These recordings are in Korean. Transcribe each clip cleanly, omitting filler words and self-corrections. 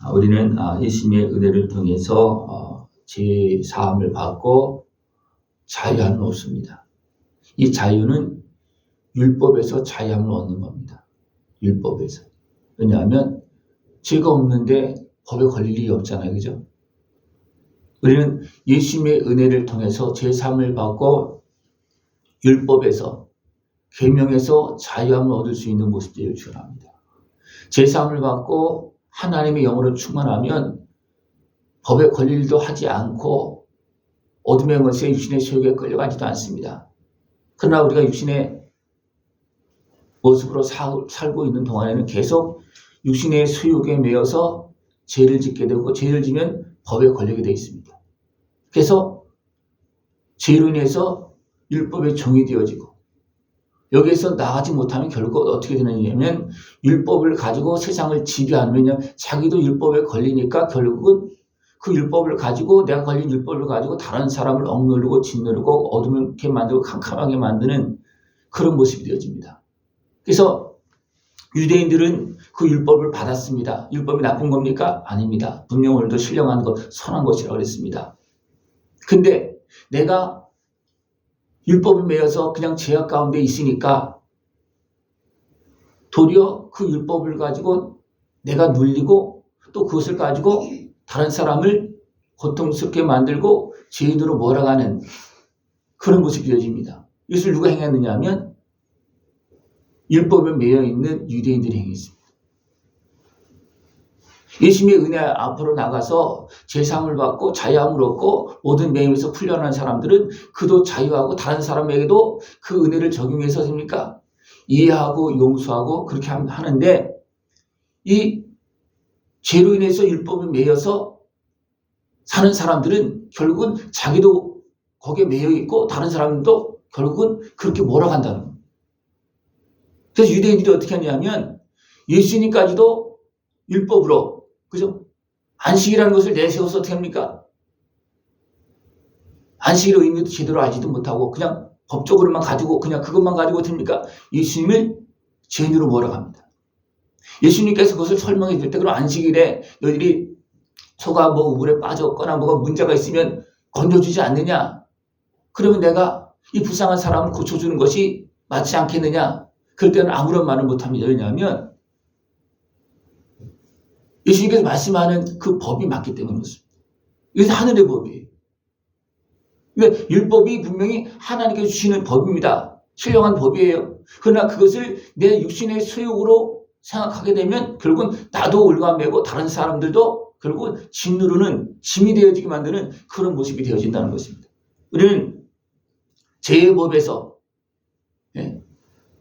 우리는 예수님의 은혜를 통해서 죄 사함을 받고 자유함을 얻습니다. 이 자유는 율법에서 자유함을 얻는 겁니다. 율법에서. 왜냐하면 죄가 없는데 법에 걸릴 일이 없잖아요. 그죠? 우리는 예수님의 은혜를 통해서 죄 사함을 받고 율법에서 계명에서 자유함을 얻을 수 있는 모습들을 주합니다. 죄 사함을 받고 하나님의 영으로 충만하면 법에 걸릴 일도 하지 않고 어둠의 것에 육신의 소욕에 끌려가지도 않습니다. 그러나 우리가 육신의 모습으로 살고 있는 동안에는 계속 육신의 소욕에 매여서 죄를 짓게 되고 죄를 지면 법에 걸리게 되어 있습니다. 그래서 죄로 인해서 율법의 종이 되어지고 여기에서 나가지 못하면 결국 어떻게 되느냐면 율법을 가지고 세상을 지배하면 자기도 율법에 걸리니까 결국은 그 율법을 가지고 내가 걸린 율법을 가지고 다른 사람을 억누르고 짓누르고 어둡게 만들고 캄캄하게 만드는 그런 모습이 되어집니다. 그래서 유대인들은 그 율법을 받았습니다. 율법이 나쁜 겁니까? 아닙니다. 분명 오늘도 신령한 것, 선한 것이라고 그랬습니다. 근데 내가 율법에 매여서 그냥 죄악 가운데 있으니까 도리어 그 율법을 가지고 내가 눌리고 또 그것을 가지고 다른 사람을 고통스럽게 만들고 죄인으로 몰아가는 그런 모습이 되어집니다. 이것을 누가 행했느냐 하면 율법에 매여 있는 유대인들이 행했습니다. 예수님의 은혜 앞으로 나가서 제사함을 받고 자유함을 얻고 모든 매임에서 풀려난 사람들은 그도 자유하고 다른 사람에게도 그 은혜를 적용해서 됩니까? 이해하고 용서하고 그렇게 하는데 이 죄로 인해서 율법에 매여서 사는 사람들은 결국은 자기도 거기에 매여 있고 다른 사람도 결국은 그렇게 몰아간다는 겁니다. 그래서 유대인들이 어떻게 하냐면 예수님까지도 율법으로 그죠? 안식이라는 것을 내세워서 어떻게 합니까? 안식일의 의미도 제대로 알지도 못하고 그냥 법적으로만 가지고 그냥 그것만 가지고 됩니까? 예수님을 죄인으로 몰아갑니다. 예수님께서 그것을 설명해 줄 때 그럼 안식일에 너희들이 소가 물에 빠졌거나 뭐가 문제가 있으면 건져주지 않느냐? 그러면 내가 이 불쌍한 사람을 고쳐주는 것이 맞지 않겠느냐? 그럴 때는 아무런 말을 못합니다. 왜냐하면 예수님께서 말씀하는 그 법이 맞기 때문에 그렇습니다. 이것은 하늘의 법이에요. 그러니까 율법이 분명히 하나님께서 주시는 법입니다. 신령한 법이에요. 그러나 그것을 내 육신의 소욕으로 생각하게 되면 결국은 나도 올가매고 다른 사람들도 결국은 짓누르는 짐이 되어지게 만드는 그런 모습이 되어진다는 것입니다. 우리는 죄의 법에서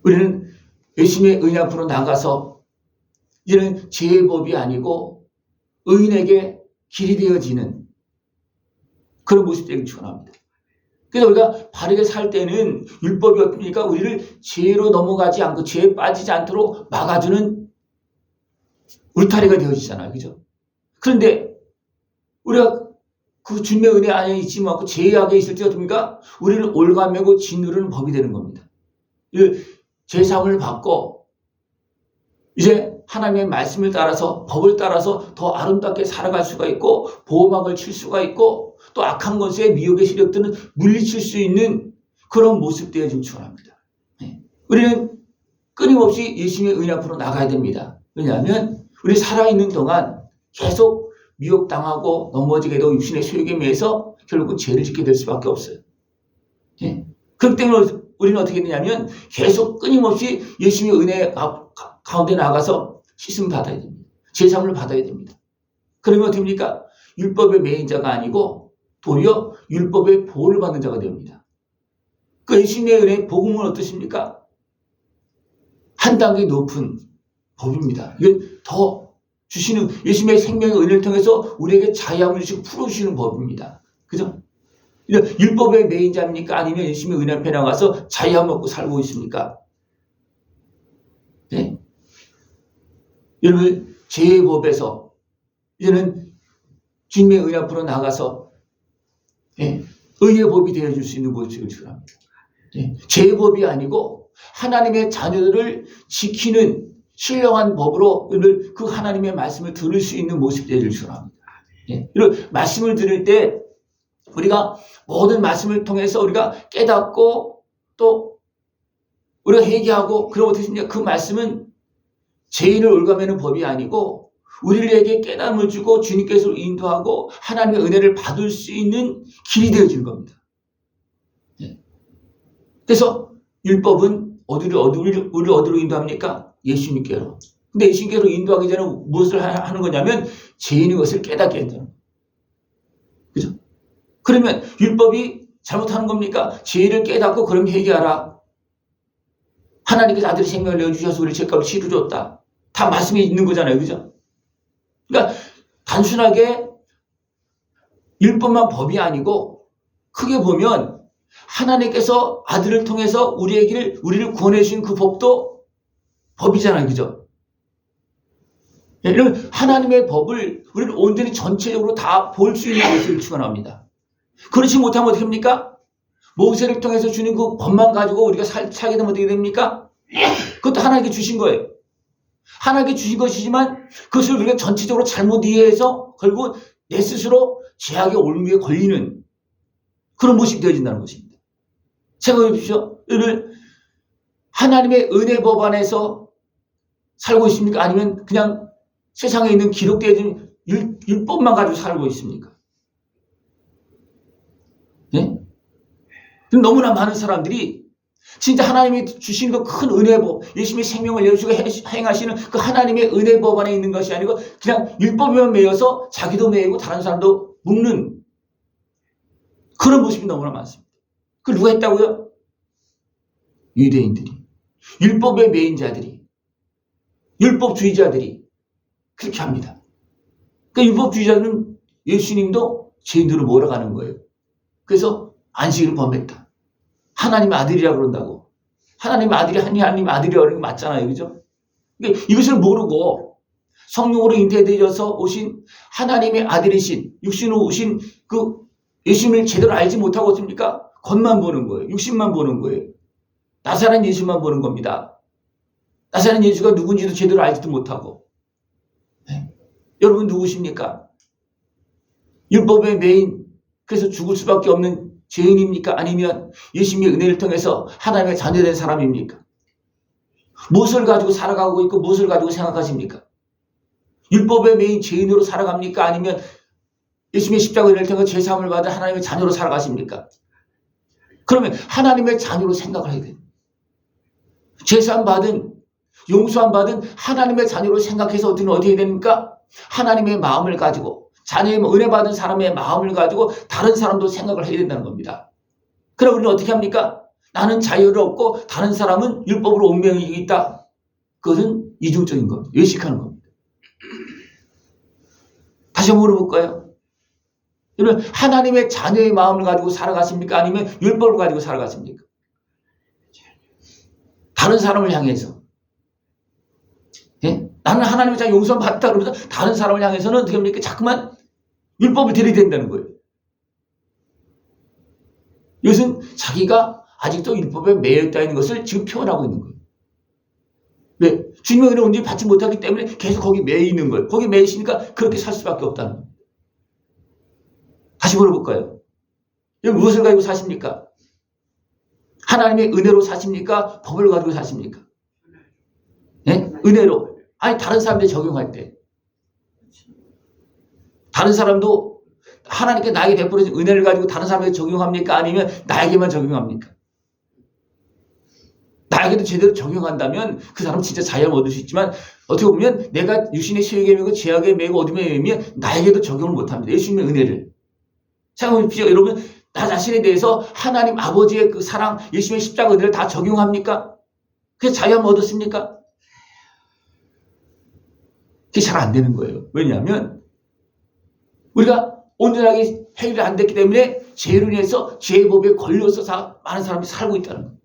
우리는 예수님의 은혜 앞으로 나가서 이제는 죄의 법이 아니고 의인에게 길이 되어지는 그런 모습 되길 축원합니다. 그래서 우리가 바르게 살 때는 율법이 어떻습니까? 우리를 죄로 넘어가지 않고 죄에 빠지지 않도록 막아주는 울타리가 되어지잖아요. 그죠? 그런데 우리가 그 주님의 은혜 안에 있지 않고 죄악에 있을 때 어떻습니까? 우리를 올가매고 짓누르는 법이 되는 겁니다. 죄사함을 받고 이제 하나님의 말씀을 따라서 법을 따라서 더 아름답게 살아갈 수가 있고 보호막을 칠 수가 있고 또 악한 것에 미혹의 세력들은 물리칠 수 있는 그런 모습 되어지길 축원합니다. 우리는 끊임없이 예수님의 은혜 앞으로 나가야 됩니다. 왜냐하면 우리 살아있는 동안 계속 미혹당하고 넘어지게 되고 육신의 소욕에 매여서 결국 죄를 짓게 될 수밖에 없어요. 그렇기 때문에 우리는 어떻게 되냐면 계속 끊임없이 예수님의 은혜 가운데 나가서 씻음 받아야 됩니다. 제사함을 받아야 됩니다. 그러면 어떻게 됩니까? 율법의 매인 자가 아니고 도리어 율법의 보호를 받는 자가 됩니다. 그 예수님의 은혜 복음은 어떠십니까? 한 단계 높은 법입니다. 이걸 더 주시는 예수님의 생명의 은혜를 통해서 우리에게 자유함을 주시고 풀어주시는 법입니다. 그죠? 율법의 매인 자입니까? 아니면 예수님의 은혜 앞에 나가서 자유함 먹고 살고 있습니까? 네. 여러분, 죄의 법에서 이제는 주님의 은혜 앞으로 나가서 의의 법이 되어줄 수 있는 모습을 주랍니다. 죄의 법이 아니고 하나님의 자녀들을 지키는 신령한 법으로 오늘 그 하나님의 말씀을 들을 수 있는 모습 되기를 축원합니다. 예. 이런 말씀을 들을 때 우리가 모든 말씀을 통해서 우리가 깨닫고 또 우리가 회개하고 그러면 어떻게 됩니까? 그 말씀은 죄인을 올가매는 법이 아니고 우리에게 깨달음을 주고 주님께서 인도하고 하나님의 은혜를 받을 수 있는 길이 되어지는 겁니다. 예. 그래서 율법은 우리를 어디로 인도합니까? 예수님께로. 근데 예수님께로 인도하기 전에 무엇을 하는 거냐면 죄인의 것을 깨닫게 한다는 거예요. 그죠? 그러면 율법이 잘못하는 겁니까? 죄를 깨닫고 그럼 회개하라. 하나님께서 아들의 생명을 내어주셔서 우리 죄값을 치러줬다. 다 말씀이 있는 거잖아요. 그죠? 그러니까 단순하게 율법만 법이 아니고 크게 보면 하나님께서 아들을 통해서 우리를 구원해 주신 그 법도 법이잖아요. 그죠? 이런 하나님의 법을 우리는 온전히 전체적으로 다 볼 수 있는 것을 축원합니다. 그렇지 못하면 어떻게 합니까? 모세를 통해서 주는 그 법만 가지고 우리가 살게 되면 어떻게 됩니까? 그것도 하나님께 주신 거예요. 하나님께 주신 것이지만 그것을 우리가 전체적으로 잘못 이해해서 결국 내 스스로 죄악의 올무에 걸리는 그런 모습이 되어진다는 것입니다. 생각해 보십시오. 오늘 하나님의 은혜 법 안에서 살고 있습니까? 아니면 그냥 세상에 있는 기록되어진 율법만 가지고 살고 있습니까? 예? 너무나 많은 사람들이 진짜 하나님이 주신 그 큰 은혜법, 예수님의 생명을 내어주고 행하시는 그 하나님의 은혜법 안에 있는 것이 아니고 그냥 율법에만 매여서 자기도 매이고 다른 사람도 묶는 그런 모습이 너무나 많습니다. 그걸 누가 했다고요? 유대인들이, 율법에 매인 자들이, 율법주의자들이 그렇게 합니다. 그러니까 율법주의자들은 예수님도 죄인들을 몰아가는 거예요. 그래서 안식일을 범했다. 하나님의 아들이라고 그런다고. 하나님의 아들이 하나님의 아들이라고 하는 게 맞잖아요. 그죠? 그러니까 이것을 모르고 성령으로 잉태되어서 오신 하나님의 아들이신 육신으로 오신 그 예수님을 제대로 알지 못하고 어떻습니까? 겉만 보는 거예요. 육신만 보는 거예요. 나사렛 예수만 보는 겁니다. 나사렛 예수가 누군지도 제대로 알지도 못하고. 네. 여러분 누구십니까? 율법의 매인, 그래서 죽을 수밖에 없는 죄인입니까? 아니면 예수님의 은혜를 통해서 하나님의 자녀된 사람입니까? 무엇을 가지고 살아가고 있고 무엇을 가지고 생각하십니까? 율법의 매인 죄인으로 살아갑니까? 아니면 예수님의 십자가 은혜를 통해 죄사함을 받은 하나님의 자녀로 살아가십니까? 그러면 하나님의 자녀로 생각을 해야 돼요. 죄사함 받은, 용서함 받은 하나님의 자녀로 생각해서 어떻게 해야 됩니까? 하나님의 마음을 가지고 자녀의 은혜 받은 사람의 마음을 가지고 다른 사람도 생각을 해야 된다는 겁니다. 그럼 우리는 어떻게 합니까? 나는 자유를 얻고 다른 사람은 율법으로 운명이 있다. 그것은 이중적인 겁니다. 외식하는 겁니다. 다시 한번 물어볼까요? 여러분 하나님의 자녀의 마음을 가지고 살아가십니까? 아니면 율법을 가지고 살아가십니까? 다른 사람을 향해서. 예? 나는 하나님의 자녀 용서 받았다 그러면서 다른 사람을 향해서는 어떻게 합니까? 자꾸만 율법을 들이댄다는 거예요. 이것은 자기가 아직도 율법에 매여 있는 것을 지금 표현하고 있는 거예요. 왜? 주님의 은혜를 온전히 받지 못하기 때문에 계속 거기 매여 있는 거예요. 거기 매여 있으니까 그렇게 살 수밖에 없다는 거예요. 다시 물어볼까요? 여러분 무엇을 가지고 사십니까? 하나님의 은혜로 사십니까? 법을 가지고 사십니까? 네? 은혜로. 아니 다른 사람들 적용할 때. 다른 사람도 하나님께 나에게 베풀어진 은혜를 가지고 다른 사람에게 적용합니까? 아니면 나에게만 적용합니까? 나에게도 제대로 적용한다면 그 사람은 진짜 자유를 얻을 수 있지만 어떻게 보면 내가 유신의 시력에 매고 죄악에 매고 어둠에 매면 나에게도 적용을 못합니다. 예수님의 은혜를. 생각해보십시오. 여러분 나 자신에 대해서 하나님 아버지의 그 사랑 예수님의 십자가 은혜를 다 적용합니까? 그게 자유함을 얻었습니까? 그게 잘 안 되는 거예요. 왜냐하면 우리가 온전하게 해결이 안 됐기 때문에 죄로 인해서 죄의 법에 걸려서 많은 사람들이 살고 있다는 거예요.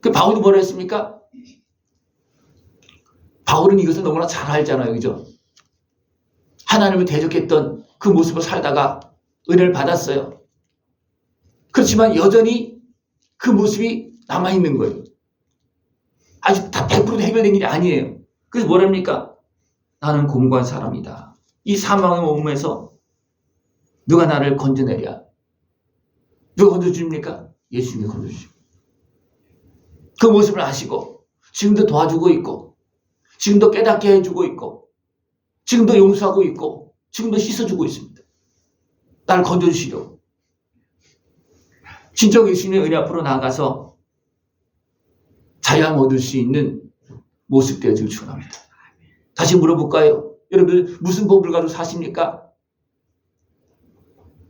그 바울이 뭐라 했습니까? 바울은 이것을 너무나 잘 알잖아요. 그죠? 하나님을 대적했던 그 모습을 살다가 은혜를 받았어요. 그렇지만 여전히 그 모습이 남아있는 거예요. 아주 다 100% 해결된 일이 아니에요. 그래서 뭐랍니까? 나는 공고한 사람이다. 이 사망의 몸에서 누가 나를 건져내랴? 누가 건져줍니까? 예수님이 건져주십니다. 그 모습을 아시고 지금도 도와주고 있고 지금도 깨닫게 해주고 있고 지금도 용서하고 있고 지금도 씻어주고 있습니다. 나를 건져주시려고. 진짜 예수님의 은혜 앞으로 나아가서 자유함 얻을 수 있는 모습 되어지길 축원합니다. 다시 물어볼까요? 여러분들 무슨 법을 가지고 사십니까?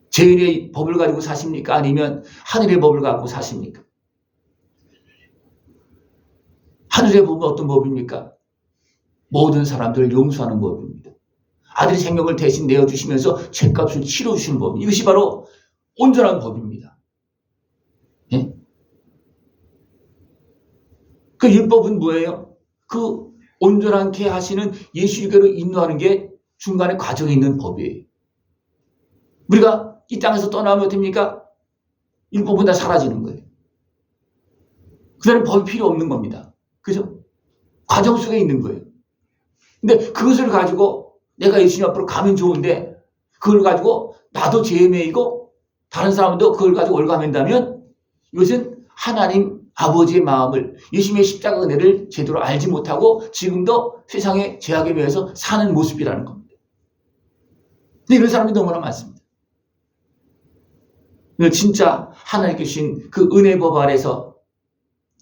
죄인의 법을 가지고 사십니까? 아니면 하늘의 법을 갖고 사십니까? 하늘의 법은 어떤 법입니까? 모든 사람들을 용서하는 법입니다. 아들이 생명을 대신 내어주시면서 죄값을 치러주시는 법. 이것이 바로 온전한 법입니다. 예? 그 율법은 뭐예요? 그 온전하게 하시는 예수께로 인도하는 게 중간에 과정에 있는 법이에요. 우리가 이 땅에서 떠나면 어떻습니까? 율법은 다 사라지는 거예요. 그다음에 법이 필요 없는 겁니다. 그죠? 과정 속에 있는 거예요. 근데 그것을 가지고 내가 예수님 앞으로 가면 좋은데 그걸 가지고 나도 죄에 매이고 다른 사람도 그걸 가지고 올가맨다면 이것은 하나님 아버지의 마음을 예수님의 십자가 은혜를 제대로 알지 못하고 지금도 세상의 죄악에 매여서 사는 모습이라는 겁니다. 근데 이런 사람이 너무나 많습니다. 진짜 하나님께 주신 그 은혜법 아래서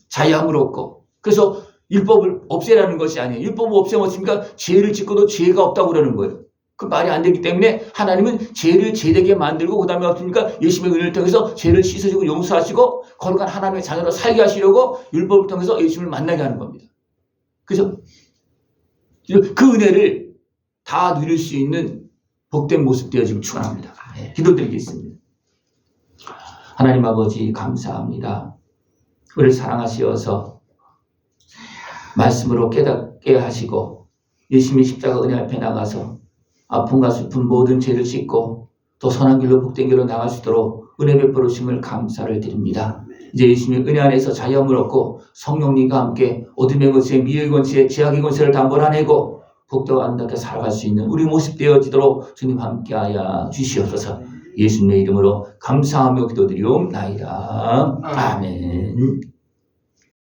자유함을 얻고 그래서 율법을 없애라는 것이 아니에요. 율법을 없애면 어떻습니까? 죄를 짓고도 죄가 없다고 그러는 거예요. 그 말이 안 되기 때문에 하나님은 죄를 죄되게 만들고 그 다음에 어떻습니까? 예수님의 은혜를 통해서 죄를 씻어주고 용서하시고 거룩한 하나님의 자녀로 살게 하시려고 율법을 통해서 예수님을 만나게 하는 겁니다. 그죠? 그 은혜를 다 누릴 수 있는 복된 모습 되어지길 축원합니다. 기도드리겠습니다. 하나님 아버지 감사합니다. 우리를 사랑하시어서 말씀으로 깨닫게 하시고 예수님의 십자가 은혜 앞에 나가서 아픔과 슬픔 모든 죄를 씻고 또 선한 길로 복된 길로 나갈 수 있도록 은혜 베풀어 주심을 감사를 드립니다. 이제 예수님의 은혜 안에서 자유함을 얻고 성령님과 함께 어둠의 권세, 미의 권세, 죄악의 권세를 다 몰아내고 복되고 아름답게 살아갈 수 있는 우리 모습 되어지도록 주님 함께하여 주시옵소서. 예수님의 이름으로 감사하며 기도드리옵나이다. 아멘.